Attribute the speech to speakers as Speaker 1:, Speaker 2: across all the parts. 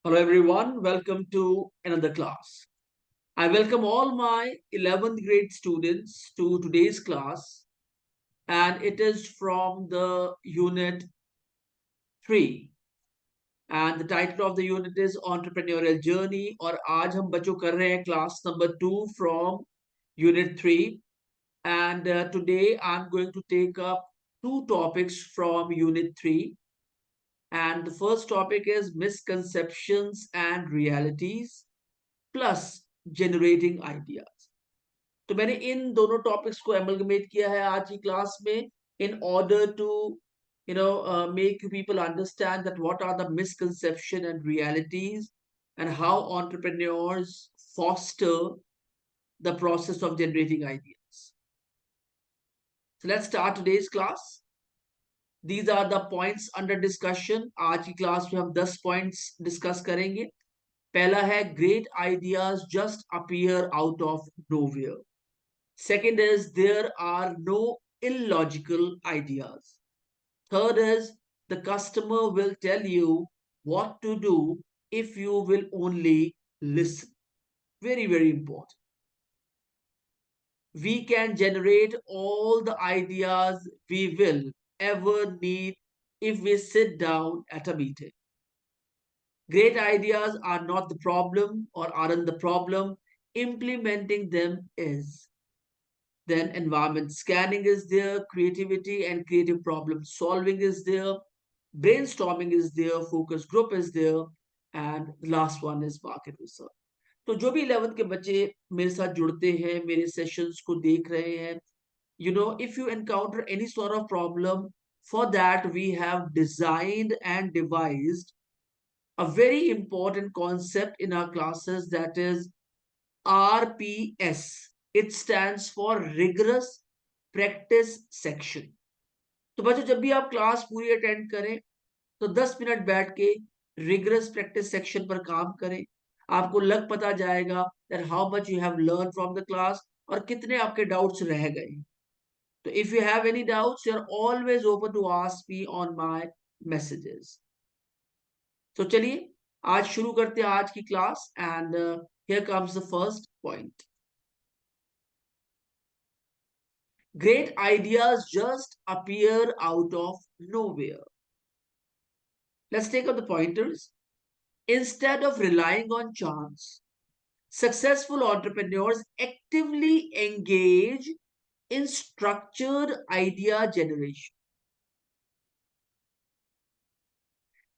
Speaker 1: Hello everyone, welcome to another class. I welcome all my 11th grade students to today's class, and it is from the unit 3, and the title of the unit is Entrepreneurial Journey। और आज हम बच्चों कर रहे हैं class number 2 from unit 3, and today I'm going to take up two topics from unit 3, and the first topic is misconceptions and realities plus generating ideas। तो मैंने इन दोनों टॉपिक्स को एमलगमेट किया है आज की क्लास में in order to make people understand that what are the misconception and realities and how entrepreneurs foster the process of generating ideas। So let's start today's class। These are the points under discussion। आज की class में हम 10 points discuss करेंगे। पहला है great ideas just appear out of nowhere। Second is there are no illogical ideas। Third is the customer will tell you what to do if you will only listen। Very, very important। We can generate all the ideas we will ever need if we sit down at a meeting। Great ideas are not the problem or aren't the problem, implementing them is। Then environment scanning is there, creativity and creative problem solving is there, brainstorming is there, focus group is there, and the last one is market research। तो जो भी 11th के बच्चे मेरे साथ जुड़ते हैं, मेरे सेशंस को देख रहे हैं, if you encounter any sort of problem, for that we have designed and devised a very important concept in our classes, that is RPS। It stands for rigorous practice section। तो बच्चों जब भी आप class पूरी attend करें तो 10 minute बैठ के रिगरस प्रैक्टिस सेक्शन पर काम करें। आपको लग पता जाएगा that how much you have learned from the class और कितने आपके डाउट्स रह गए। तो if you have any doubts, you are always open to ask me on my messages। तो चलिए आज शुरू करते हैं आज की class, and here comes the first point। Great ideas just appear out of nowhere। Let's take up the pointers। Instead of relying on chance, successful entrepreneurs actively engage in structured idea generation।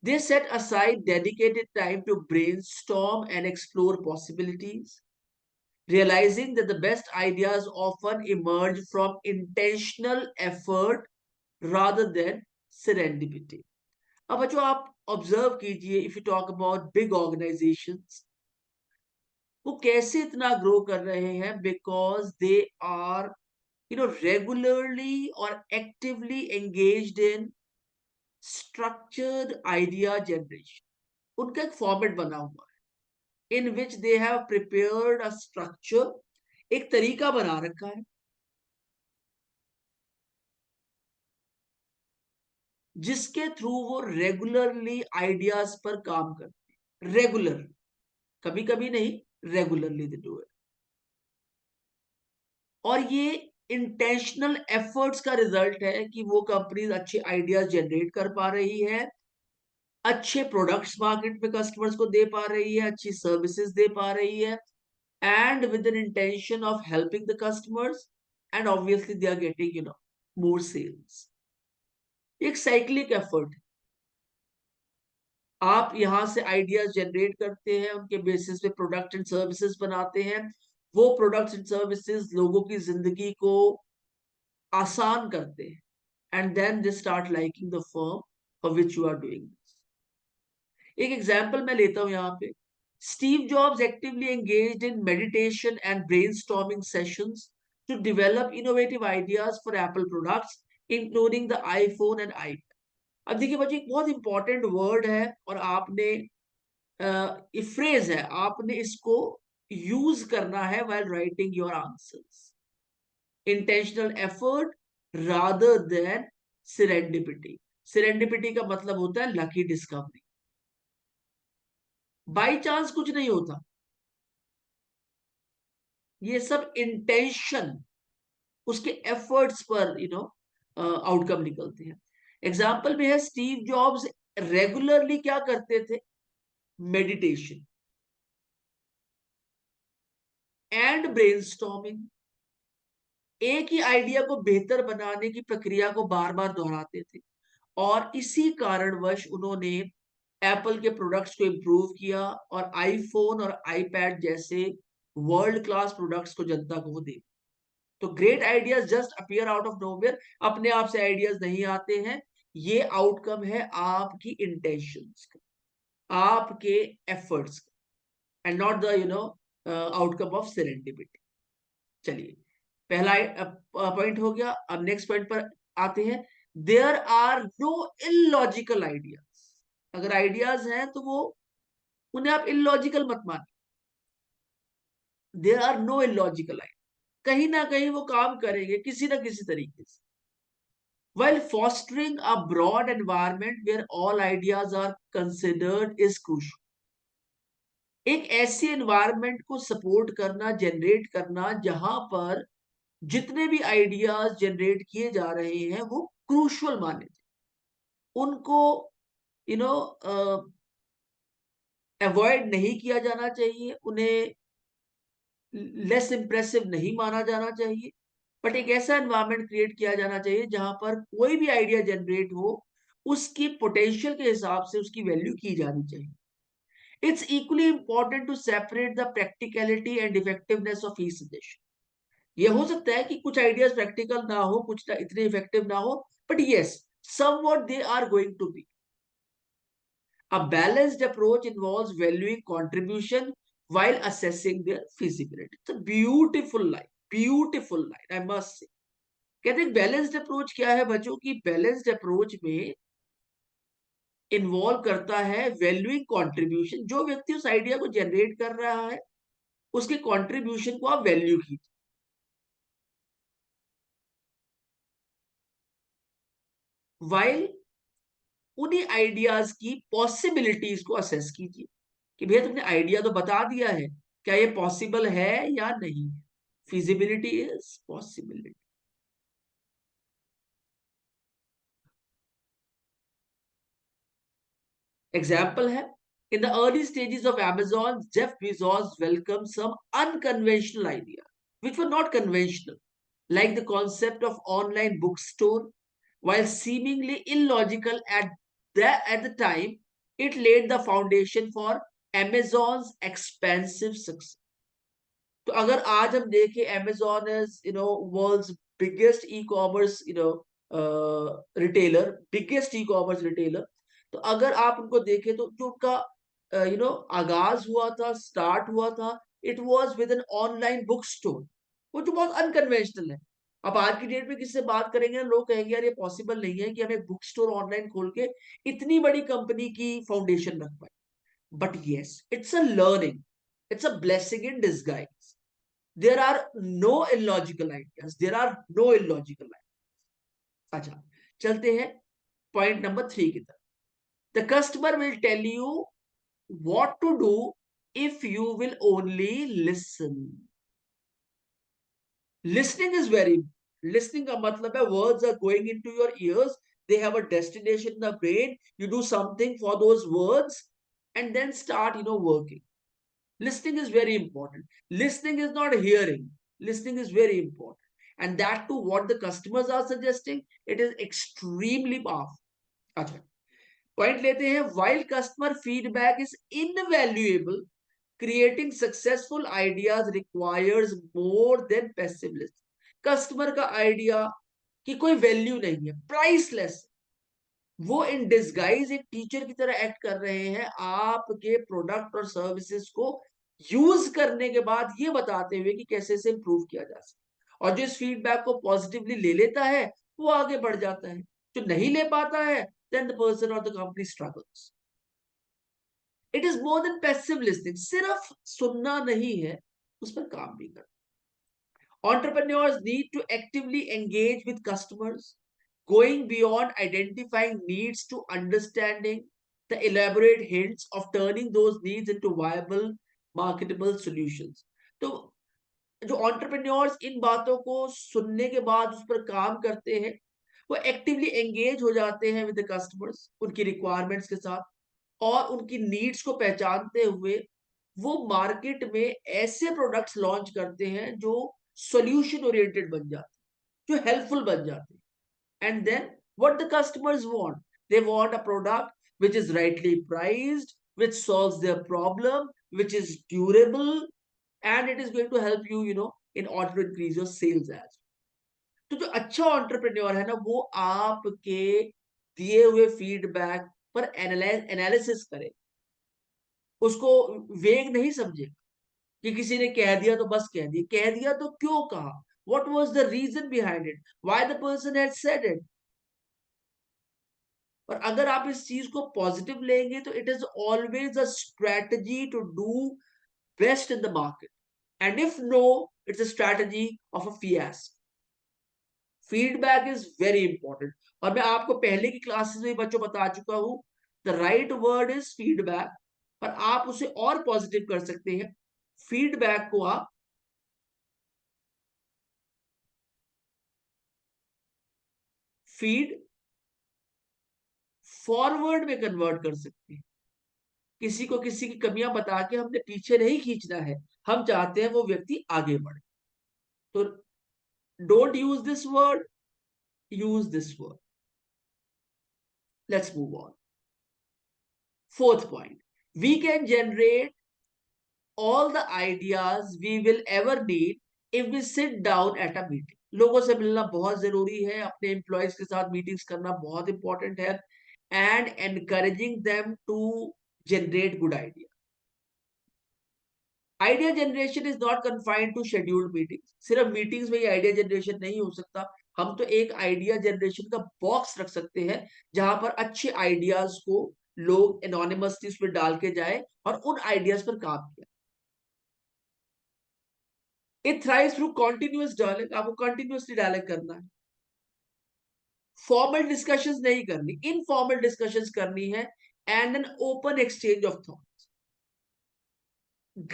Speaker 1: They set aside dedicated time to brainstorm and explore possibilities, realizing that the best ideas often emerge from intentional effort rather than serendipity। अब बच्चों आप observe कीजिए, if you talk about big organisations, वो कैसे इतना grow कर रहे हैं? बिकॉज दे आर रेगुलरली और actively engaged in structured idea generation. उनका एक फॉर्मेट बना हुआ है in which they have prepared a structure, एक तरीका बना रखा है जिसके थ्रू वो रेगुलरली आइडियाज पर काम करते हैं। रेगुलर, कभी कभी नहीं, रेगुलरली दे डू इट। और ये इंटेंशनल एफर्ट्स का रिजल्ट है कि वो कंपनीज अच्छे आइडियाज जनरेट कर पा रही है, अच्छे प्रोडक्ट्स मार्केट में कस्टमर्स को दे पा रही है, अच्छी सर्विसेज दे पा रही है, and with an intention of helping the customers, and obviously they are getting more sales. एक साइक्लिक एफर्ट। आप यहां से आइडियाज जनरेट करते हैं, उनके बेसिस पे प्रोडक्ट एंड सर्विसेज बनाते हैं, वो प्रोडक्ट्स एंड सर्विसेज लोगों की जिंदगी को आसान करते हैं, and then they start liking the firm for which you are doing this. एक एग्जांपल मैं लेता हूं यहाँ पे। Steve Jobs actively engaged in meditation and brainstorming sessions to develop innovative ideas for Apple products including the iPhone and iPad. अब देखिए बच्चे, एक बहुत इंपॉर्टेंट वर्ड है और आपने ये फ्रेज है, आपने इसको यूज करना है while writing your answers. Intentional effort rather than serendipity. Serendipity का मतलब होता है लकी डिस्कवरी। बाई चांस कुछ नहीं होता, ये सब इंटेंशन, उसके एफर्ट्स पर आउटकम निकलते हैं। एग्जाम्पल में है, स्टीव जॉब्स रेगुलरली क्या करते थे? Meditation and brainstorming. एक ही आइडिया को बेहतर बनाने की प्रक्रिया को बार बार दोहराते थे, और इसी कारणवश उन्होंने एप्पल के प्रोडक्ट्स को इंप्रूव किया और आईफोन और आईपैड जैसे वर्ल्ड क्लास प्रोडक्ट्स को जनता को वो दे। तो great ideas just appear out of nowhere, अपने आप से आइडियाज नहीं आते हैं, ये आउटकम है आपकी इंटेंशंस का, आपके एफर्ट्स का, and not the outcome of serendipity. चलिए, पहला पॉइंट हो गया। अब नेक्स्ट पॉइंट पर आते हैं। There are no illogical ideas. अगर आइडियाज हैं तो वो, उन्हें आप इलॉजिकल मत मानिए। There are no illogical idea, कहीं ना कहीं वो काम करेंगे किसी ना किसी तरीके से। while fostering a broad environment where all ideas are considered is crucial। एक ऐसी एनवायरनमेंट को सपोर्ट करना, जनरेट करना, जहां पर जितने भी आइडियाज जनरेट किए जा रहे हैं वो क्रूशल माने जाए, उनको यू नो अवॉइड नहीं किया जाना चाहिए, उन्हें लेस इंप्रेसिव नहीं माना जाना चाहिए, बट एक ऐसा एनवायरनमेंट क्रिएट किया जाना चाहिए जहां पर कोई भी आइडिया जनरेट हो, उसकी पोटेंशियल के हिसाब से उसकी वैल्यू की जानी चाहिए। It's equally important to separate the practicality and effectiveness of each suggestion. ये हो सकता है कि कुछ आइडियाज प्रैक्टिकल ना हो, कुछ इतने इफेक्टिव ना हो, but yes, somewhat they are going to be। A balanced approach involves valuing contribution while assessing their feasibility। It's a beautiful line, I must say। कहते हैं बैलेंस्ड अप्रोच क्या है बच्चों की? बैलेंस्ड अप्रोच में इन्वॉल्व करता है वैल्यूइंग कंट्रीब्यूशन। जो व्यक्ति उस आइडिया को जनरेट कर रहा है, उसके कंट्रीब्यूशन को आप वैल्यू कीजिए, वाइल उन्हीं आइडियाज की पॉसिबिलिटीज को असेस कीजिए कि भैया तुमने आइडिया तो बता दिया है, क्या ये पॉसिबल है या नहीं। Feasibility is possibility. एग्जाम्पल है, in the early stages of Amazon, Jeff Bezos welcome some unconventional idea which were not conventional, like the concept of online bookstore। While seemingly illogical at the time, it laid the foundation for Amazon's expansive success। तो अगर आज हम देखें, Amazon is world's biggest e-commerce retailer, biggest e-commerce retailer। तो अगर आप उनको देखें तो जो उनका आगाज हुआ था, स्टार्ट हुआ था, it was with an online book store, वो जो बहुत अनकन्वेंशनल है। अब आज की डेट में किससे बात करेंगे, लोग कहेंगे यार ये पॉसिबल नहीं है कि हम एक बुक स्टोर ऑनलाइन खोल के इतनी बड़ी कंपनी की फाउंडेशन रख पाए। But yes, it's a learning, it's a blessing in disguise. There are no illogical ideas, there are no illogical ideas. अच्छा, चलते हैं पॉइंट नंबर 3 की तरफ। The customer will tell you what to do if you will only listen। Listening is very, listening का मतलब है words are going into your ears, they have a destination in the brain, you do something for those words and then start working। Listening is very important, listening is not hearing, listening is very important, and that too what the customers are suggesting, it is extremely powerful। अच्छा, point लेते हैं। while customer feedback is invaluable, creating successful ideas requires more than passive listening। Customer का idea की कोई value नहीं है, priceless. वो in disguise एक टीचर की तरह एक्ट कर रहे हैं, आपके प्रोडक्ट और सर्विसेज को यूज करने के बाद ये बताते हुए कि कैसे से इंप्रूव किया जा सकता। और जो इस फीडबैक को पॉजिटिवली ले लेता है वो आगे बढ़ जाता है, जो नहीं ले पाता है then the person or the company struggles। It is more than passive listening, सिर्फ सुनना नहीं है, उस पर काम भी करना। Entrepreneurs need to actively engage with customers, going beyond identifying needs to understanding the elaborate hints of turning those needs into viable marketable solutions. तो जो entrepreneurs इन बातों को सुनने के बाद उस पर काम करते हैं, वो एक्टिवली एंगेज हो जाते हैं विद द कस्टमर्स, उनकी रिक्वायरमेंट्स के साथ, और उनकी नीड्स को पहचानते हुए वो मार्केट में ऐसे प्रोडक्ट्स लॉन्च करते हैं जो सॉल्यूशन ओरिएंटेड बन जाते हैं, जो हेल्पफुल बन जाते हैं. And then what the customers want? They want a product which is rightly priced, which solves their problem, which is durable, and it is going to help you, in order to increase your sales as well. तो जो अच्छा entrepreneur है ना, वो आपके दिए हुए feedback पर एनालिसिस करे, उसको वेग नहीं समझे कि किसी ने कह दिया तो बस कह दिया तो क्यों कहा, what was the reason behind it, why the person had said it. और अगर आप इस चीज को पॉजिटिव लेंगे तो it is always a strategy to do best in the market, and if no, it's a strategy of a fiasco. Feedback is very important, और मैं आपको पहले की क्लासेस में बच्चों बता चुका हूं, the right word is feedback, और आप उसे और पॉजिटिव कर सकते हैं. फीडबैक को आप फीड फॉरवर्ड में कन्वर्ट कर सकते हैं. किसी को किसी की कमियां बता के हमने पीछे नहीं खींचना है, हम चाहते हैं वो व्यक्ति आगे बढ़े. तो don't use this word, use this word. Let's move on. Fourth point, we can generate all the ideas we will ever need if we sit down at a meeting. लोगों से मिलना बहुत जरूरी है, अपने एम्प्लॉयज के साथ मीटिंग्स करना बहुत इंपॉर्टेंट है, and encouraging them to generate good idea. Idea generation is not confined to scheduled meetings. सिर्फ मीटिंग्स में ही आइडिया जनरेशन नहीं हो सकता. हम तो एक आइडिया जनरेशन का बॉक्स रख सकते हैं जहां पर अच्छे आइडियाज को लोग एनोनिमसली उसमें डाल के जाए और उन आइडियाज पर काम किया. It thrives through continuous dialogue. आपको कंटिन्यूअसली डायलॉग करना है, फॉर्मल डिस्कशंस नहीं करनी, इनफॉर्मल डिस्कशंस करनी है, and an open exchange of thought.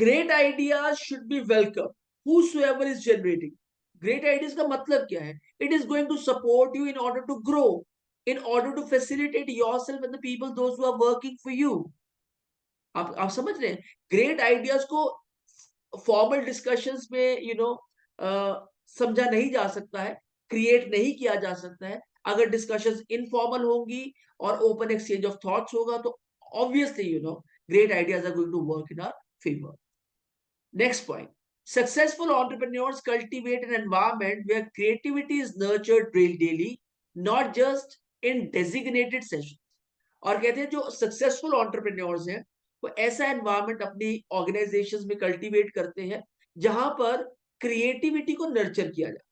Speaker 1: Great ideas should be welcome whosoever is generating. Great ideas का मतलब क्या है? It is going to support you in order to grow, in order to facilitate yourself and the people those who are working for you. आप समझ रहे हैं? Great ideas को formal discussions में समझा नहीं जा सकता है, क्रिएट नहीं किया जा सकता है. अगर डिस्कशंस इनफॉर्मल होंगी और ओपन एक्सचेंज ऑफ थॉट्स होगा तो obviously great ideas are going to work in our favor. Next point, successful entrepreneurs cultivate an environment where creativity is nurtured daily, not just in designated sessions. और कहते हैं जो successful entrepreneurs हैं वो ऐसा environment अपनी ऑर्गेनाइजेशंस में cultivate करते हैं जहां पर क्रिएटिविटी को नर्चर किया जाए.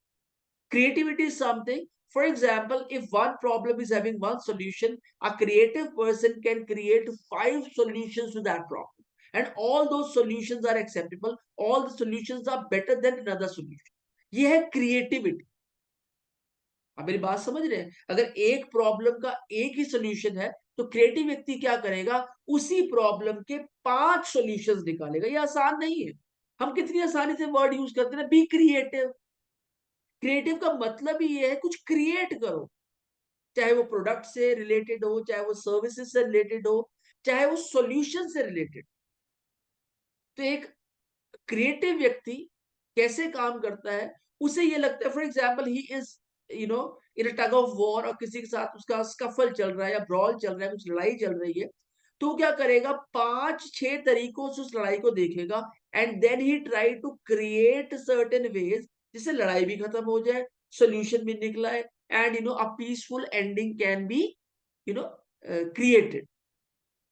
Speaker 1: Creativity is something, for example, if one problem is having one solution, a creative person can create 5 solutions to that problem. And all those solutions are acceptable. All the solutions are better than another solution. ये है creativity. आप मेरी बात समझ रहे हैं? अगर एक प्रॉब्लम का एक ही सोल्यूशन है तो क्रिएटिव व्यक्ति क्या करेगा, उसी प्रॉब्लम के 5 सॉल्यूशंस निकालेगा. ये आसान नहीं है. हम कितनी आसानी से वर्ड यूज करते हैं, बी क्रिएटिव. क्रिएटिव का मतलब ही ये है कुछ क्रिएट करो, चाहे वो प्रोडक्ट से रिलेटेड हो, चाहे वो सर्विसेज से रिलेटेड हो, चाहे वो सॉल्यूशन से रिलेटेड. तो एक क्रिएटिव व्यक्ति कैसे काम करता है, उसे ये लगता है, for example he is in tug of war, और किसी के साथ उसका स्कफल चल रहा है या ब्रॉल चल रहा है, कुछ लड़ाई चल रही है, तो क्या करेगा, 5-6 तरीकों से उस लड़ाई को देखेगा, एंड देन ही try to create certain ways जिससे लड़ाई भी खत्म हो जाए, सोल्यूशन भी निकला है, and a peaceful ending can be created.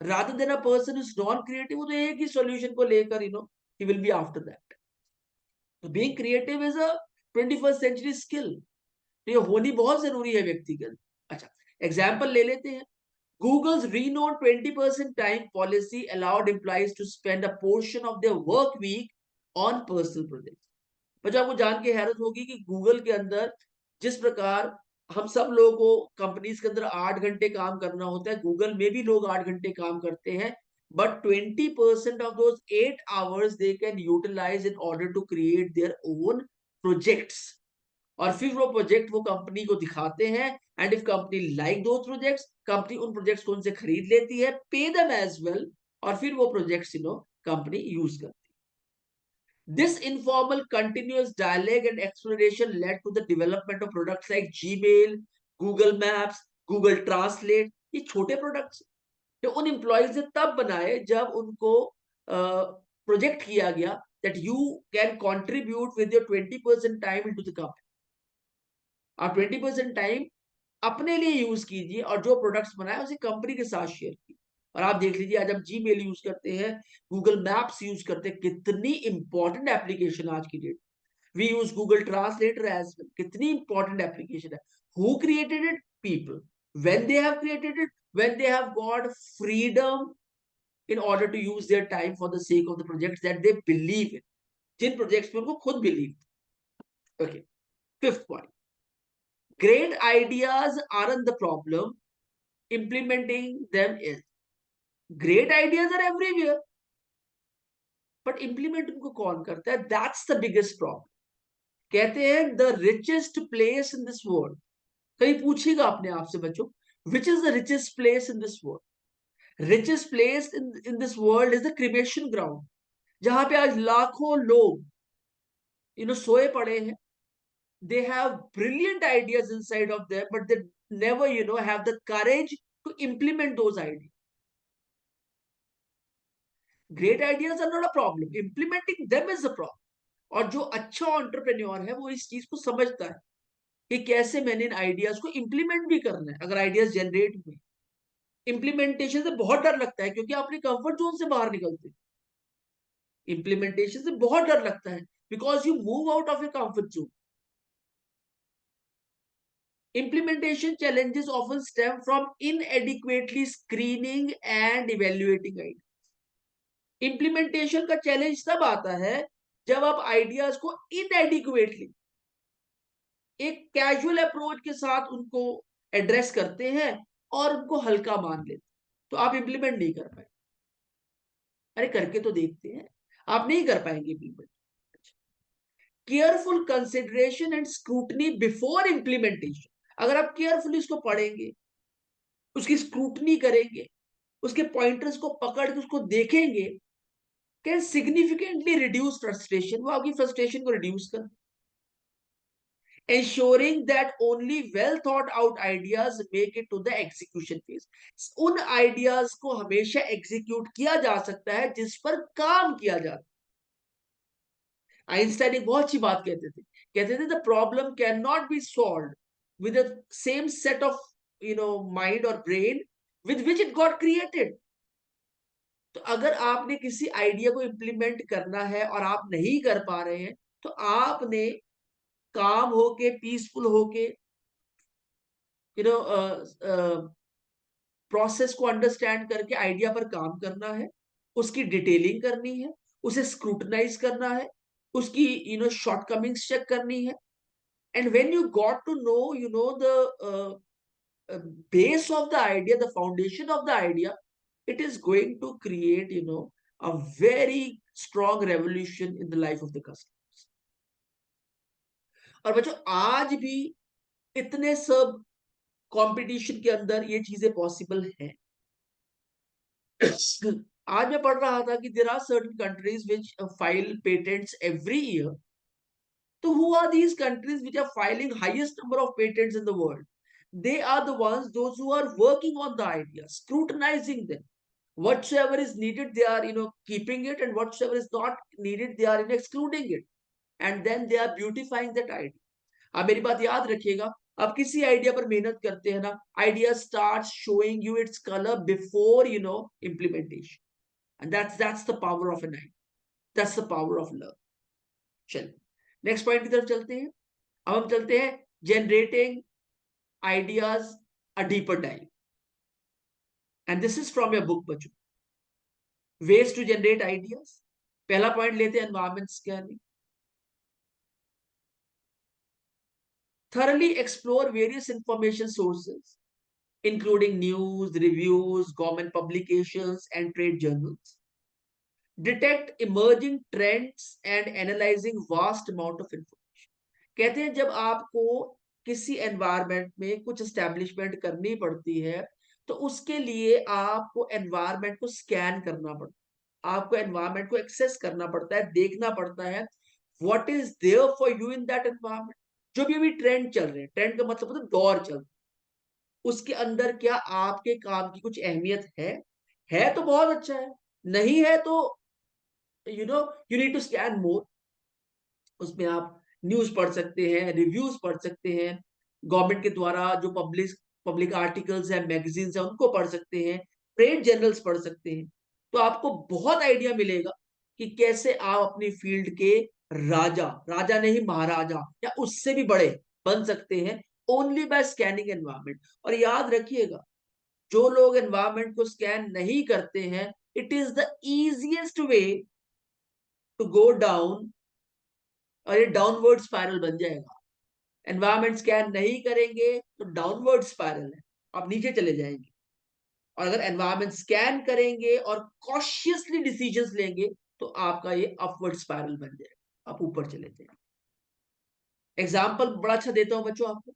Speaker 1: Rather than a person who's non-creative, वो तो एक ही solution को लेकर he will be after that. तो being creative is a 21st century skill. तो ये होनी बहुत जरूरी है व्यक्ति के अंदर. अच्छा, एग्जाम्पल ले लेते हैं. Google's renowned 20% time policy allowed employees to spend a portion of their work week on personal projects. बच्चों आपको जान के हैरत होगी कि गूगल के अंदर जिस प्रकार हम सब लोगों को कंपनीज के अंदर 8 घंटे काम करना होता है, गूगल में भी लोग 8 घंटे काम करते हैं, but 20% of those 8 hours they can utilize in order to create their own projects. और फिर वो प्रोजेक्ट वो कंपनी को दिखाते हैं, एंड इफ कंपनी लाइक दो प्रोजेक्ट्स, कंपनी उन प्रोजेक्ट्स को उनसे खरीद लेती है, पे देम एज वेल, और फिर वो प्रोजेक्ट्स कंपनी यूज करती है। This informal continuous dialogue and exploration led to the development of products like Gmail, Google Maps, Google Translate। ये छोटे प्रोडक्ट्स जो उन एम्प्लॉयज ने तब बनाए जब उनको प्रोजेक्ट किया गया that you can contribute with your 20% time into the company। आप 20% टाइम अपने लिए यूज कीजिए और जो प्रोडक्ट्स बनाए उसे कंपनी के साथ शेयर कीजिए। और आप देख लीजिए, आज हम जीमेल यूज करते हैं, गूगल मैप्स यूज करते हैं, कितनी इंपॉर्टेंट एप्लीकेशन आज की date. We use Google translator as well, कितनी इंपॉर्टेंट एप्लीकेशन है। Who created it? People. When they have created it, when they have got freedom in order to use their time for the sake of the projects that they believe in, जिन projects में उनको खुद believe. Okay, fifth point, great ideas aren't the problem, implementing them is। great ideas are everywhere, but implement उनको कौन करता है? That's the biggest problem। कहते हैं the richest place in this world, कहीं पूछिएगा अपने आप से बच्चों, which is the richest place in this world? richest place in this world is the cremation ground, जहां पे आज लाखों लोग सोए पड़े हैं। they have brilliant ideas inside of them, but they never have the courage to implement those ideas। great ideas are not a problem, implementing them is the problem। और जो अच्छा एंटरप्रेन्योर है वो इस चीज को समझता है कि कैसे मैंने इन आइडियाज को इंप्लीमेंट भी करना है। अगर आइडियाज जनरेट हुए, इंप्लीमेंटेशन से बहुत डर लगता है क्योंकि आप अपने कंफर्ट जोन से बाहर निकलते हैं। इंप्लीमेंटेशन से बहुत डर लगता है because you move out of your comfort zone. Implementation challenges often stem from inadequately screening and evaluating ideas। Implementation का चैलेंज तब आता है जब आप आइडियाज को इनएडिक्वेटली, एक कैजुअल अप्रोच के साथ उनको एड्रेस करते हैं और उनको हल्का मान लेते, तो आप इंप्लीमेंट नहीं कर पाए। अरे करके तो देखते हैं, आप नहीं कर पाएंगे implement. Careful consideration and scrutiny before implementation, अगर आप केयरफुली उसको पढ़ेंगे, उसकी स्क्रूटनी करेंगे, उसके पॉइंटर्स को पकड़ के उसको देखेंगे, कैन सिग्निफिकेंटली रिड्यूस फ्रस्ट्रेशन, वो आपकी फ्रस्ट्रेशन को रिड्यूस कर। ensuring that only well thought out ideas make it to the execution phase। उन आइडियाज को हमेशा एग्जीक्यूट किया जा सकता है जिस पर काम किया जाता है। आइंस्टाइन एक बहुत अच्छी बात कहते थे the problem can not be solve with the same set of mind और brain with which it got created. तो अगर आपने किसी आइडिया को इंप्लीमेंट करना है और आप नहीं कर पा रहे हैं, तो आपने काम होके, पीसफुल होके, यू नो प्रोसेस को अंडरस्टैंड करके आइडिया पर काम करना है, उसकी डिटेलिंग करनी है, उसे स्क्रूटनाइज करना है, उसकी शॉर्टकमिंग्स चेक करनी है। And when you got to know the base of the idea, the foundation of the idea, it is going to create a very strong revolution in the life of the customers। और बच्चों आज भी इतने सब competition के अंदर ये चीजें पॉसिबल हैं। आज मैं पढ़ रहा था कि there are certain countries which file patents every year। तो who are these countries which are filing highest number of patents in the world? They are the ones, those who are working on the ideas, scrutinizing them, whatsoever is needed they are keeping it, and whatsoever is not needed they are excluding it, and then they are beautifying that idea। आप मेरी बात याद रखिएगा, आप किसी idea पर मेहनत करते हैं ना, idea start showing you its colour before implementation, and that's the power of an idea, that's the power of love। चलिए नेक्स्ट पॉइंट की तरफ चलते हैं। अब हम चलते हैं generating ideas a deeper dive, and this is from your book बच्चों, वेज टू जनरेट आइडियाज। पहला पॉइंट लेते हैं environment scanning. thoroughly explore various information sources, including news, reviews, government publications, and trade journals, detect emerging trends and analyzing vast amount of information. कहते हैं जब आपको किसी environment में कुछ एस्टेब्लिशमेंट करनी पड़ती है, तो उसके लिए आपको एनवायरनमेंट को स्कैन करना पड़ता है, आपको एनवायरनमेंट को एक्सेस करना पड़ता है, देखना पड़ता है what is there for you in that environment. जो भी अभी ट्रेंड चल रहे हैं, ट्रेंड का मतलब होता है दौर चल रहा है, उसके अंदर क्या आपके काम की कुछ अहमियत है तो बहुत अच्छा है, नहीं है तो you know you need to scan more. उसमें आप न्यूज पढ़ सकते हैं, रिव्यूज पढ़ सकते हैं, गवर्नमेंट के द्वारा जो पब्लिक आर्टिकल्स है, मैगजीन्स है, उनको पढ़ सकते हैं, ट्रेड जर्नल्स पढ़ सकते हैं। तो आपको बहुत आइडिया मिलेगा कि कैसे आप अपनी फील्ड के राजा, राजा नहीं महाराजा या उससे भी बड़े बन सकते हैं, ओनली बाय स्कैनिंग एनवायरमेंट। और याद रखिएगा, जो लोग एनवायरमेंट को स्कैन नहीं करते हैं, it is the easiest way to go down, और ये डाउनवर्ड स्पाइरल बन जाएगा। एनवायरमेंट स्कैन नहीं करेंगे तो डाउनवर्ड स्पाइरल है, आप नीचे चले जाएंगे। और अगर एनवायरमेंट स्कैन करेंगे और कॉशियसली डिसीजंस लेंगे, तो आपका ये अपवर्ड स्पाइरल बन जाएगा, आप ऊपर चले जाएंगे। एग्जाम्पल बड़ा अच्छा देता हूं बच्चों आपको।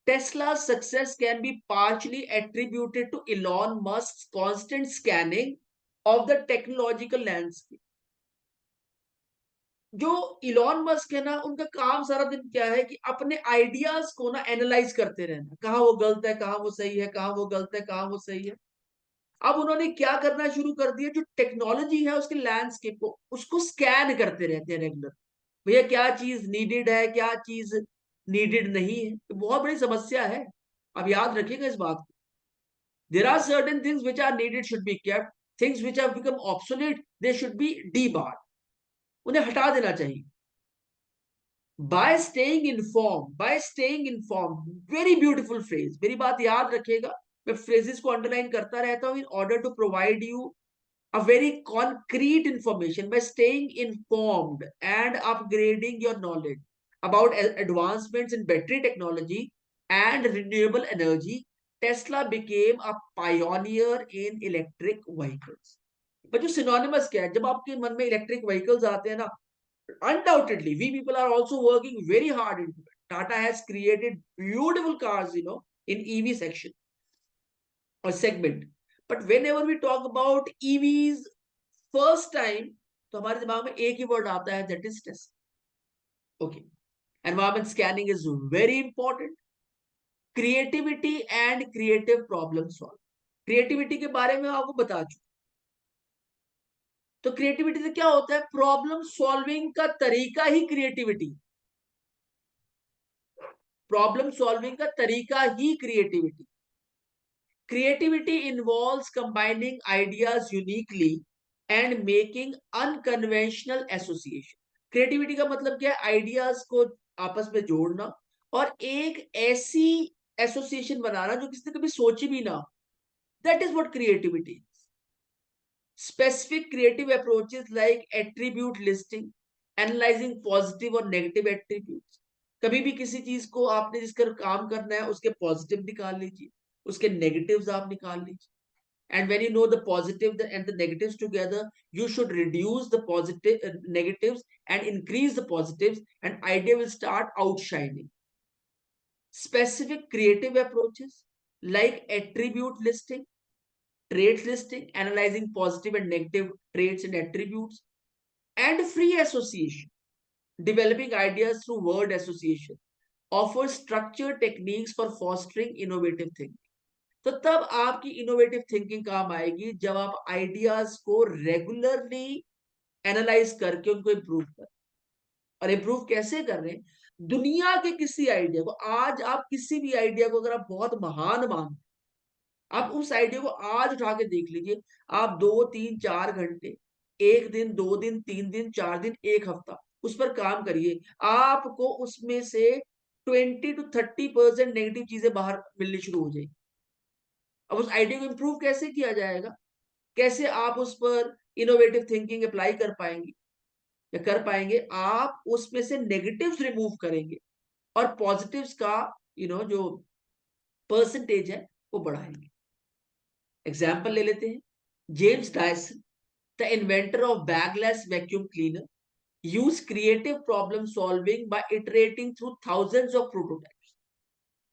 Speaker 1: Tesla's success can be partially attributed to Elon Musk's constant scanning of the technological landscape. जो इलॉन मस्क है ना, उनका काम सारा दिन क्या है कि अपने आइडियाज को ना एनालाइज करते रहना, कहाँ वो गलत है, कहाँ वो सही है, कहाँ वो गलत है, कहाँ वो सही है। अब उन्होंने क्या करना शुरू कर दिया, जो टेक्नोलॉजी है उसके लैंडस्केप को, उसको स्कैन करते रहते हैं रेगुलर। भैया क्या चीज नीडेड है, क्या चीज नीडेड नहीं है, तो बहुत बड़ी समस्या है। अब याद रखिएगा इस बात को। There are certain things which are needed should be kept, things which have become obsolete they should be debarred, उन्हें हटा देना चाहिए। By staying inform, very beautiful phrase, मेरी बात याद रखिएगा। मैं फ्रेजेस को अंडरलाइन करता रहता हूं in order to provide you a very concrete information. By staying informed and upgrading your knowledge about advancements in battery technology and renewable energy, Tesla became a pioneer in electric vehicles. but जो synonymous क्या है, जब आपके मन में electric vehicles आते हैं ना, undoubtedly we people are also working very hard into it. Tata has created beautiful cars, in EV section or segment. But whenever we talk about EVs first time, तो हमारे दिमाग में एक ही वर्ड आता है, that is test. Okay. Environment scanning is very important. Creativity and creative problem solve. Creativity के बारे में आपको बता चुका। तो क्रिएटिविटी से क्या होता है, प्रॉब्लम सॉल्विंग का तरीका ही क्रिएटिविटी, प्रॉब्लम सॉल्विंग का तरीका ही creativity. Creativity involves combining ideas uniquely and making unconventional association. Creativity का मतलब क्या है, आइडियाज को आपस में जोड़ना और एक ऐसी एसोसिएशन बनाना जो किसी ने कभी सोची भी ना। That is what creativity is. Specific creative approaches like attribute listing, analysing positive और नेगेटिव एट्रीब्यूट्स। कभी भी किसी चीज को आपने जिसका काम करना है, उसके पॉजिटिव निकाल लीजिए, उसके नेगेटिव्स आप निकाल लीजिए। And when you know the positive and the negatives together, you should reduce the positive negatives and increase the positives, and idea will start outshining. Specific creative approaches like attribute listing, trait listing, analyzing positive and negative traits and attributes, and free association, developing ideas through word association, offer structured techniques for fostering innovative thinking. तो तब आपकी innovative thinking काम आएगी जब आप ideas को regularly analyse करके उनको इंप्रूव कर। और इंप्रूव कैसे कर रहे हैं, दुनिया के किसी आइडिया को, आज आप किसी भी आइडिया को अगर आप बहुत महान मानते, आप उस आइडिया को आज उठा के देख लीजिए। आप 2 3 4 घंटे, एक दिन, 2 दिन, 3 दिन, 4 दिन, एक हफ्ता उस पर काम करिए, आपको उसमें से 20 to 30% नेगेटिव चीजें बाहर मिलनी शुरू हो जाएगी। अब उस आइडिया को इंप्रूव कैसे किया जाएगा, कैसे आप उस पर इनोवेटिव थिंकिंग अप्लाई कर पाएंगे या कर पाएंगे, आप उसमें से नेगेटिव्स रिमूव करेंगे, और पॉजिटिव्स का जो परसेंटेज है वो बढ़ाएंगे। एग्जाम्पल ले लेते हैं। James Dyson, the inventor of bagless vacuum cleaner, use creative problem solving by iterating through thousands of prototypes.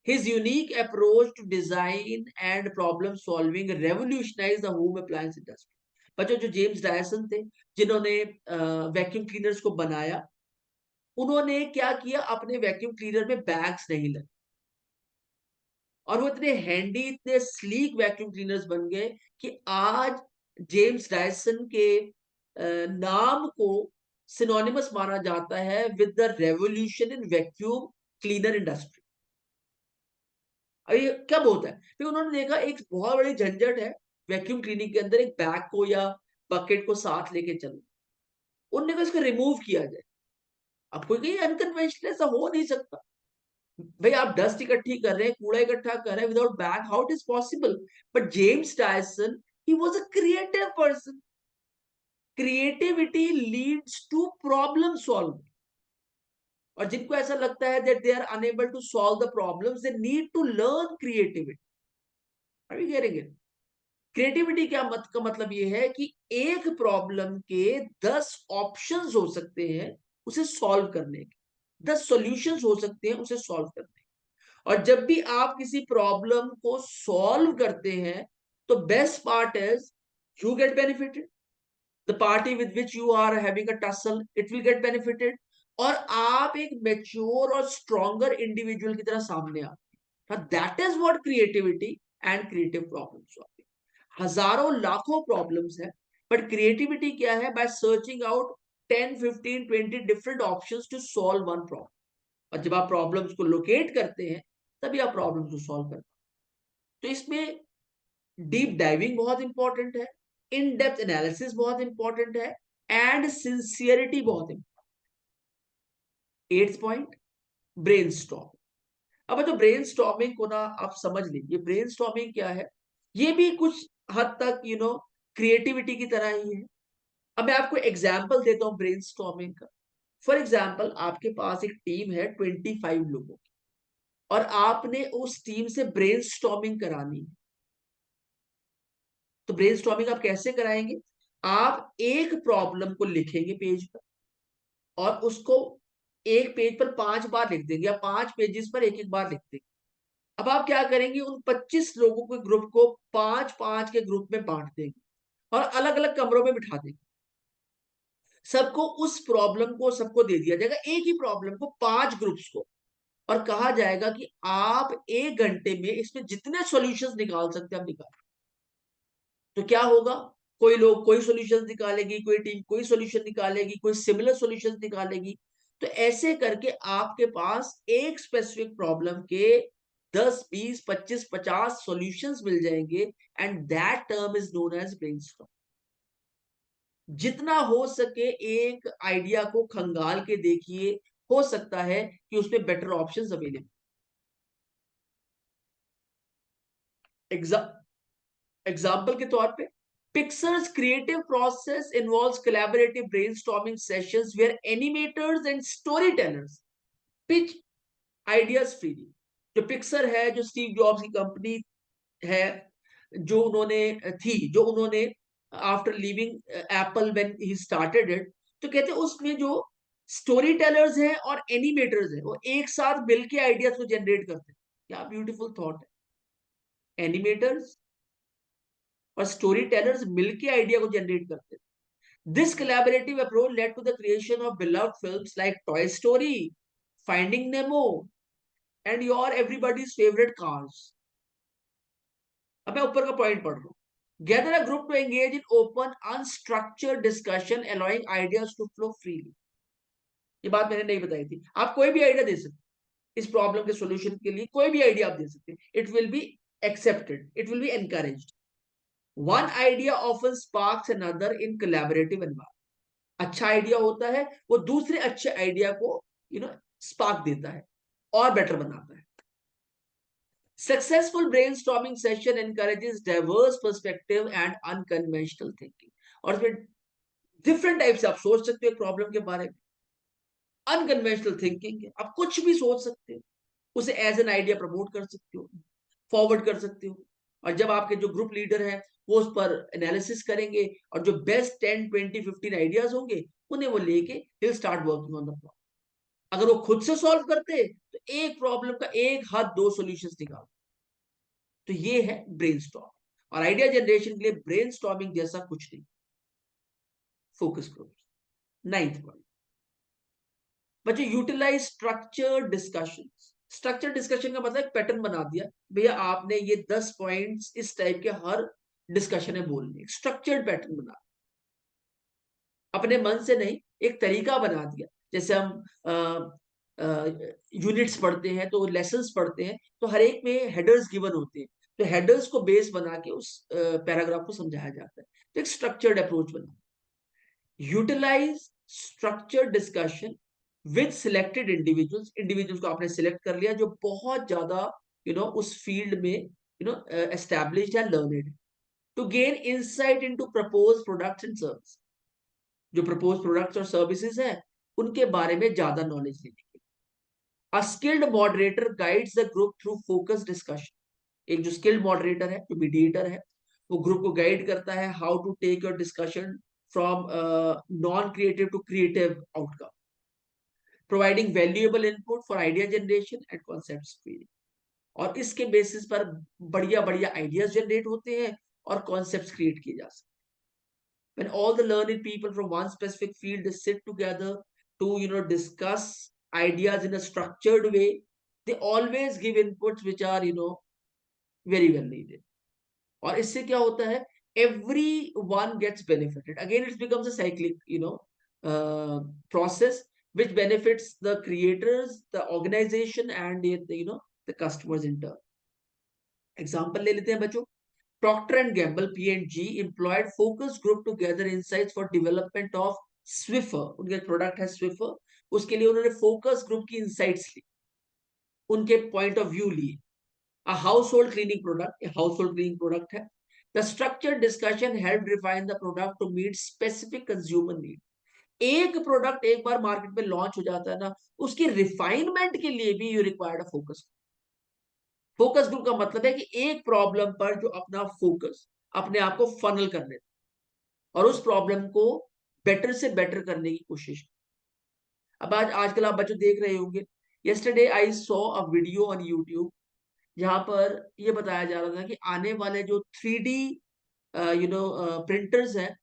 Speaker 1: His unique approach to design and problem solving revolutionized the home appliance industry. बच्चों, जो James Dyson थे, जिन्होंने vacuum cleaners को बनाया, उन्होंने क्या किया, अपने वैक्यूम क्लीनर में बैग्स नहीं लगे और वो इतने हैंडी, इतने स्लीक वैक्यूम क्लीनर्स बन गए कि आज जेम्स डायसन के नाम को सिनोनिमस माना जाता है with the revolution in vacuum cleaner industry. अब ये कब होता है? फिर उन्होंने देखा एक बहुत बड़ी झंझट है वैक्यूम क्लीनिंग के अंदर एक बैग को या बकेट को साथ लेके चलो। उन्होंने कहा इसको रिमूव किया जाए। अब कोई कहीं अनकन्वेंशनल ऐसा हो नहीं सकता। भाई आप डस्ट इकट्ठी कर रहे हैं, कूड़ा इकट्ठा कर रहे हैं without bag, how it is possible? But James Tyson, he was a creative person. Creativity leads to problem solve. और जिनको ऐसा लगता है that they are unable to solve the problems, they need to learn creativity. Are you getting it? Creativity क्या का मतलब ये है कि एक प्रॉब्लम के 10 ऑप्शंस हो सकते हैं उसे सॉल्व करने के, 10 सॉल्यूशंस हो सकते हैं उसे सॉल्व करने के। और जब भी आप किसी प्रॉब्लम को सॉल्व करते हैं तो best part is you get benefited, the party with which you are having a tussle it will get benefited, और आप एक मेच्योर और स्ट्रॉन्गर इंडिविजुअल की तरह सामने आते हैं। That is what creativity and creative problem solving. हजारों लाखों प्रॉब्लम्स है, बट क्रिएटिविटी क्या है? By searching out 10, 15, 20 different options to solve one problem. और जब आप प्रॉब्लम्स को लोकेट करते हैं तभी आप प्रॉब्लम्स को सॉल्व करते हैं। तो इसमें डीप डाइविंग बहुत इंपॉर्टेंट है, इन डेप्थ एनालिसिस बहुत इंपॉर्टेंट है, एंड सिंसियरिटी बहुत इंपॉर्टेंट। 8th point, brainstorming. अब जो ब्रेनस्टॉर्मिंग को ना आप समझ लीजिए, ब्रेनस्टॉर्मिंग क्या है? ये भी कुछ हद तक क्रिएटिविटी की तरह ही है। अब मैं आपको एग्जांपल देता हूं ब्रेनस्टॉर्मिंग का। फॉर एग्जांपल, आपके पास एक टीम है 25 लोगों की और आपने उस टीम से ब्रेनस्टॉर्मिंग करानी है। तो ब्रेनस्टॉर्मिंग आप कैसे कराएंगे? आप एक प्रॉब्लम को लिखेंगे पेज पर और उसको एक पेज पर 5 बार लिख देंगे या 5 पेजेस पर एक एक बार लिख देंगे। अब आप क्या करेंगे, उन 25 लोगों के ग्रुप को 5-5 के ग्रुप में बांट देंगे और अलग अलग कमरों में बिठा देंगे। सबको उस प्रॉब्लम को सबको दे दिया जाएगा, एक ही प्रॉब्लम को 5 ग्रुप्स को, और कहा जाएगा कि आप 1 घंटे में इसमें जितने सॉल्यूशंस निकाल सकते हैं आप निकाल। तो क्या होगा? कोई लोग कोई सॉल्यूशंस निकालेगी, कोई टीम कोई सॉल्यूशन निकालेगी, कोई सिमिलर सॉल्यूशंस निकालेगी। तो ऐसे करके आपके पास एक स्पेसिफिक प्रॉब्लम के 10, 20, 25, 50 सॉल्यूशंस मिल जाएंगे, and that term is known as brainstorm. जितना हो सके एक आइडिया को खंगाल के देखिए, हो सकता है कि उसमें बेटर ऑप्शंस अवेलेबल। एग्जाम्पल के तौर पे, Pixar's creative process involves collaborative brainstorming sessions where animators and storytellers pitch ideas freely. जो पिक्सर है, जो स्टीव जॉब्स की कंपनी है, जो उन्होंने after living Apple when he started it, तो कहते हैं उसमें जो स्टोरी टेलर्स हैं और एनिमेटर्स हैं वो एक साथ मिलके आइडियाज को जनरेट करते हैं। क्या ब्यूटीफुल थॉट है! एनिमेटर्स और स्टोरी टेलर्स मिलके आइडिया को जनरेट करते हैं। This collaborative approach led to the creation of beloved films like Toy Story, Finding Nemo, and your everybody's favorite Cars. अब मैं ऊपर का पॉइंट पढ़ रहा हूं। Gather a group to engage in open, unstructured discussion, allowing ideas to flow freely. ये बात मैंने नहीं बताई थी। आप कोई भी आइडिया दे सकते हैं इस प्रॉब्लम के सॉल्यूशन के लिए, कोई भी आइडिया आप दे सकते हैं। It will be accepted, it will be encouraged. One idea often sparks another in collaborative environment. अच्छा आइडिया होता है वो दूसरे अच्छे आइडिया को स्पार्क देता है और बेटर बनाता है। Successful brainstorming session encourages diverse perspective and unconventional thinking. और इसमें डिफरेंट टाइप से आप सोच सकते हो एक प्रॉब्लम के बारे में। अनकन्वेंशनल थिंकिंग है, आप कुछ भी सोच सकते हो, उसे एज एन आइडिया प्रमोट कर सकते हो, फॉरवर्ड कर सकते हो। और जब आपके जो ग्रुप लीडर हैं वो उस पर एनालिसिस करेंगे और जो बेस्ट 10, 20, 15 आइडियाज होंगे उन्हें वो लेके he'll start working on the problem. अगर वो खुद से सॉल्व करते तो एक प्रॉब्लम का एक हाथ दो सॉल्यूशंस निकाल। तो ये है ब्रेनस्टॉर्म। और आइडिया जनरेशन के लिए ब्रेनस्टॉर्मिंग जैसा कुछ नहीं। Focus group. नाइन्थ पॉइंट, बच्चों utilize structure discussion. Structure discussion का मतलब एक पैटर्न बना दिया, भैया आपने ये 10 पॉइंट्स इस टाइप के हर डिस्कशन में बोलने, स्ट्रक्चर्ड पैटर्न बना, अपने मन से नहीं, एक तरीका बना दिया। जैसे हम यूनिट्स पढ़ते हैं तो लेसन्स पढ़ते हैं तो हर एक में हेडर्स गिवन होते हैं, तो हेडर्स को बेस बना के उस पैराग्राफ को समझाया जाता है। तो एक स्ट्रक्चर्ड अप्रोच बना, utilize structured discussion with selected individuals. Individuals को आपने सिलेक्ट कर लिया जो बहुत ज्यादा उस फील्ड में एस्टैब्लिश्ड या learned, to gain insight into propose products and service. जो प्रपोज प्रोडक्ट्स और सर्विसेज हैं उनके बारे में ज्यादा नॉलेज लेने के लिए। A skilled moderator guides the group through focus discussion. एक जो स्किल्ड मॉडरेटर है, जो मीडिएटर है, वो ग्रुप को गाइड करता है how to take your discussion from non creative to creative outcome, providing valuable input for idea generation and concept screening. और इसके बेसिस पर बढ़िया बढ़िया आइडियाज जनरेट होते हैं और कॉन्सेप्ट क्रिएट किए जा सकते हैं। When all the learned people from one specific field they sit together to discuss ideas in a structured way, they always give inputs which are very well needed. और इससे क्या होता है, everyone gets benefited. Again it becomes a cyclic process which benefits the creators, the organization and the customers in turn. Example ले लेते हैं बच्चों। Procter and Gamble P&G employed focus group to gather insights for development of Swiffer. उनका product है Swiffer, उसके लिए उन्होंने focus group की इंसाइट्स ली, उनके पॉइंट ऑफ व्यू लिए। A household cleaning product, a household cleaning product है। The structured discussion helped refine the product to meet specific consumer need. एक प्रोडक्ट एक बार मार्केट में लॉन्च हो जाता है ना, उसकी रिफाइनमेंट के लिए भी you required a focus. Focus group का मतलब है कि एक प्रॉब्लम पर जो अपना फोकस, अपने आप को फनल करने और उस प्रॉब्लम को बेटर से बेटर करने की कोशिश। अब आजकल आप बच्चों देख रहे होंगे, yesterday I saw a video on YouTube जहां पर ये बताया जा रहा था कि आने वाले जो 3D प्रिंटर्स हैं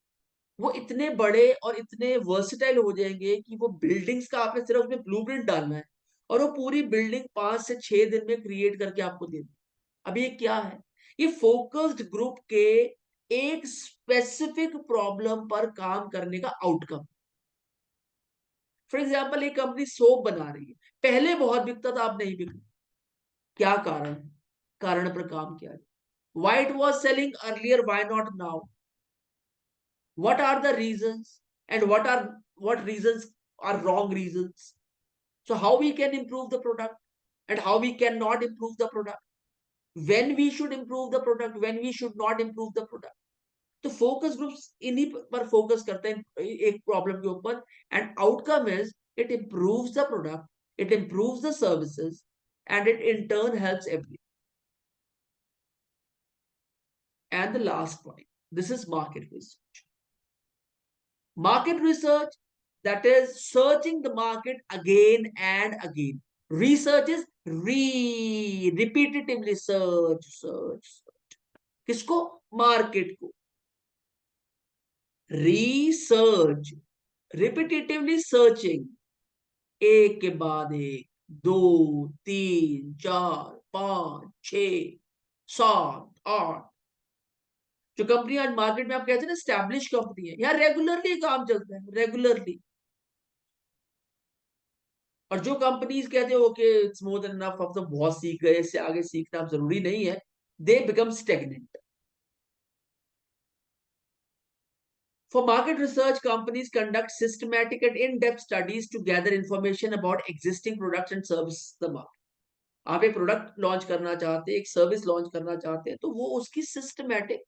Speaker 1: वो इतने बड़े और इतने वर्सेटाइल हो जाएंगे कि वो बिल्डिंग्स का आपने सिर्फ उसमें ब्लूप्रिंट डालना है और वो पूरी बिल्डिंग 5 से 6 दिन में क्रिएट करके आपको दे दी। अब ये क्या है, ये फोकस्ड ग्रुप के एक स्पेसिफिक प्रॉब्लम पर काम करने का आउटकम। फॉर एग्जाम्पल एक कंपनी सोप बना रही है, पहले बहुत बिकता था, अब नहीं बिक रहा। क्या कारण, कारण पर काम किया जाए। Why it was selling earlier, why not now? What are the reasons and what reasons are wrong reasons? So how we can improve the product and how we cannot improve the product, when we should improve the product, when we should not improve the product. तो focus groups इन्हीं पर focus करते हैं एक problem के ऊपर, and outcome is it improves the product, it improves the services and it in turn helps every. And the last point, this is market research. Market research, that is searching the market again and again. Research is repetitively search. किसको, market को। Research, repetitively searching, एक के बाद एक, 2, 3, 4, 5, 6, 7, 8। जो company आज market में आप कहते हैं ना स्टैब्लिश कंपनी है, यहाँ रेगुलरली काम चलता है, रेगुलरली। और जो कंपनीज कहते हैं okay it's more than enough, अब तो बहुत सीख गए, इससे आगे सीखना अब जरूरी नहीं है, they become stagnant. For market research, companies conduct systematic and in-depth studies to gather information about existing products and services the market. आप एक प्रोडक्ट लॉन्च करना चाहते हैं, एक सर्विस लॉन्च करना चाहते हैं, तो वो उसकी सिस्टमैटिक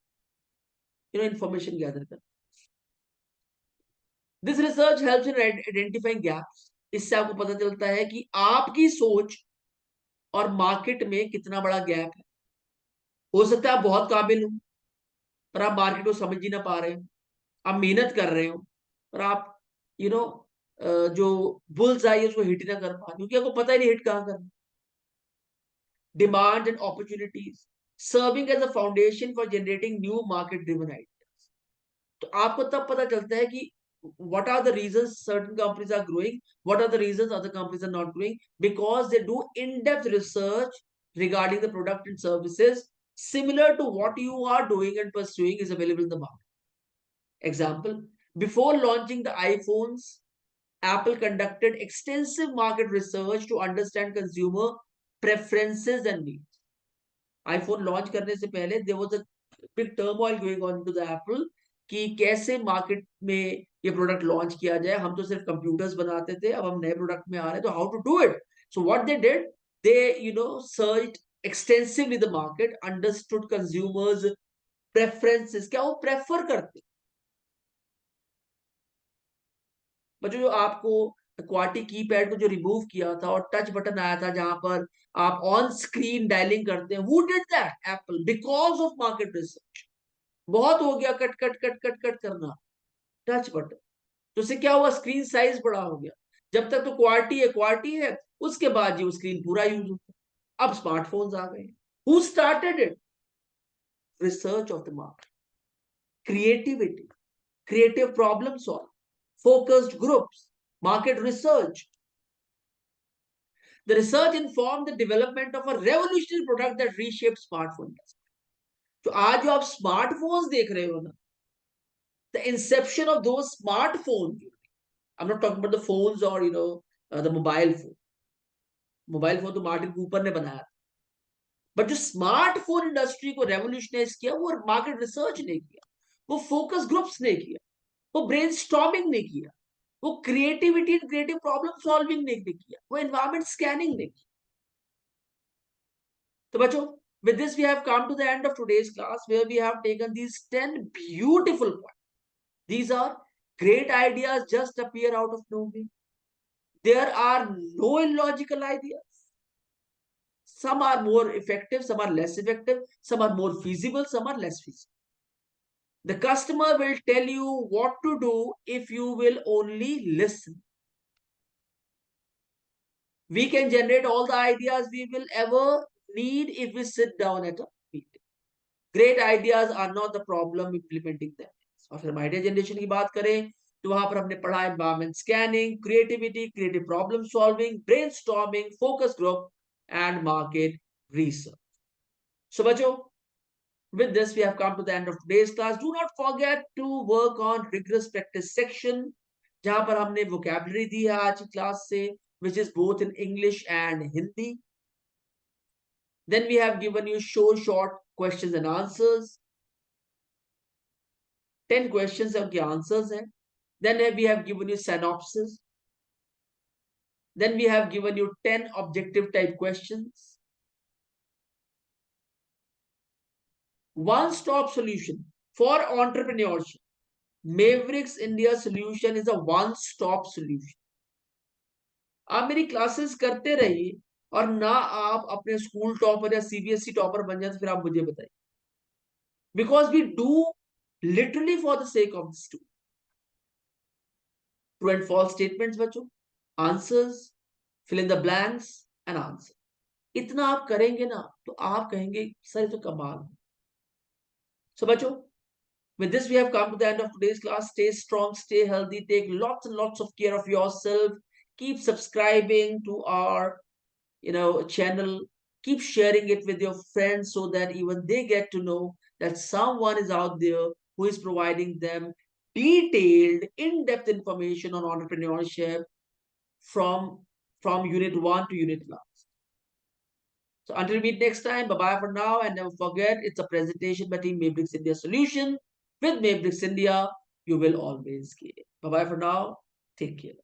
Speaker 1: इंफॉर्मेशन गैदर कर। This research helps in identifying gaps, इससे आपको पता चलता है कि आपकी सोच और मार्केट में कितना बड़ा गैप है। हो सकता है आप बहुत काबिल हो, पर आप मार्केट को समझ ही ना पा रहे हो। आप मेहनत कर रहे हो, पर आप यू नो जो बुल्स आई है उसको हिट ही ना कर पा रहे, क्योंकि आपको पता ही नहीं हिट कहाँ करना। Demand and opportunities serving as a foundation for generating new market driven ideas. तो आपको तब पता चलता है कि what are the reasons certain companies are growing, what are the reasons other companies are not growing, because they do in-depth research regarding the product and services similar to what you are doing and pursuing is available in the market. Example, before launching the iPhones, Apple conducted extensive market research to understand consumer preferences and needs. iPhone launch करने से पहले there was a big turmoil going on to the Apple कि कैसे market में ये product launch किया जाए। हम तो सिर्फ कंप्यूटर्स बनाते थे, अब हम नए प्रोडक्ट में आ रहे हैं, तो how to do it. So what they did, they searched extensively the market, understood consumers preferences, क्या वो प्रेफर करते। बच्चों, जो आपको क्वाटी कीपैड को जो रिमूव किया था और टच बटन आया था जहां पर आप ऑन स्क्रीन डायलिंग करते हैं, who did that? Apple, because of market research. बहुत हो गया cut cut cut cut cut करना, टच बटन, तो उससे क्या हुआ, स्क्रीन साइज बड़ा हो गया। जब तक तो क्वालिटी है, उसके बाद जी वो स्क्रीन पूरा यूज होता है। अब स्मार्टफोन्स आ गए। Who started it? Research of the market, creativity, creative problem solving, focused groups, market research. The research informed the development of a revolutionary product that reshaped smartphone industry. तो आज जो आप smartphones देख रहे हो ना, the inception of those smartphones, I'm not talking about the phones or the mobile phone. Mobile phone तो Martin Cooper ने बनाया था, बट जो स्मार्टफोन इंडस्ट्री को रेवोल्यूशनाइज किया वो मार्केट रिसर्च ने किया, वो फोकस ग्रुप्स ने किया, वो ब्रेनस्टॉर्मिंग ने किया, वो creativity and creative problem solving ने किया, वो एनवायरमेंट स्कैनिंग ने किया। तो बच्चों, with this we have come to the end of today's class where we have taken these 10 beautiful points. These are great ideas just appear out of nowhere. There are no illogical ideas. Some are more effective, some are less effective, some are more feasible, some are less feasible. The customer will tell you what to do if you will only listen. We can generate all the ideas we will ever need if we sit down at a meeting. Great ideas are not the problem, implementing them. और फिर हम idea generation की बात करें तो वहां पर हमने पढ़ा environment scanning, creativity, creative problem solving, brainstorming, focus group and market research. So बच्चों, with this we have come to the end of today's class. Do not forget to work on rigorous practice section जहां पर हमने vocabulary दी है आज की class से, which is both in English and Hindi. Then we have given you short questions and answers. 10 questions and the answers हैं. Then we have given you synopsis. Then we have given you 10 objective type questions. One-stop solution for entrepreneurship. Mavericks India solution is a one-stop solution. आप मेरी classes करते रहिए और ना आप अपने school topper या सीबीएसई टॉपर बन जाए तो फिर आप मुझे बताइए, because we do literally for the sake of the student. True and false statements बच्चों, answers, fill in the blanks and answer, इतना आप करेंगे ना तो आप कहेंगे सर तो कमाल। सो बच्चों, with this we have come to the end of today's class. Stay strong, stay healthy, take lots and lots of care of yourself. Keep subscribing to our channel. Keep sharing it with your friends so that even they get to know that someone is out there who is providing them detailed, in-depth information on entrepreneurship from unit 1 to unit last. So until we meet next time, bye-bye for now, and never forget, it's a presentation by Team Mavericks India Solution. With Mavericks India, you will always gain. Bye-bye for now. Take care.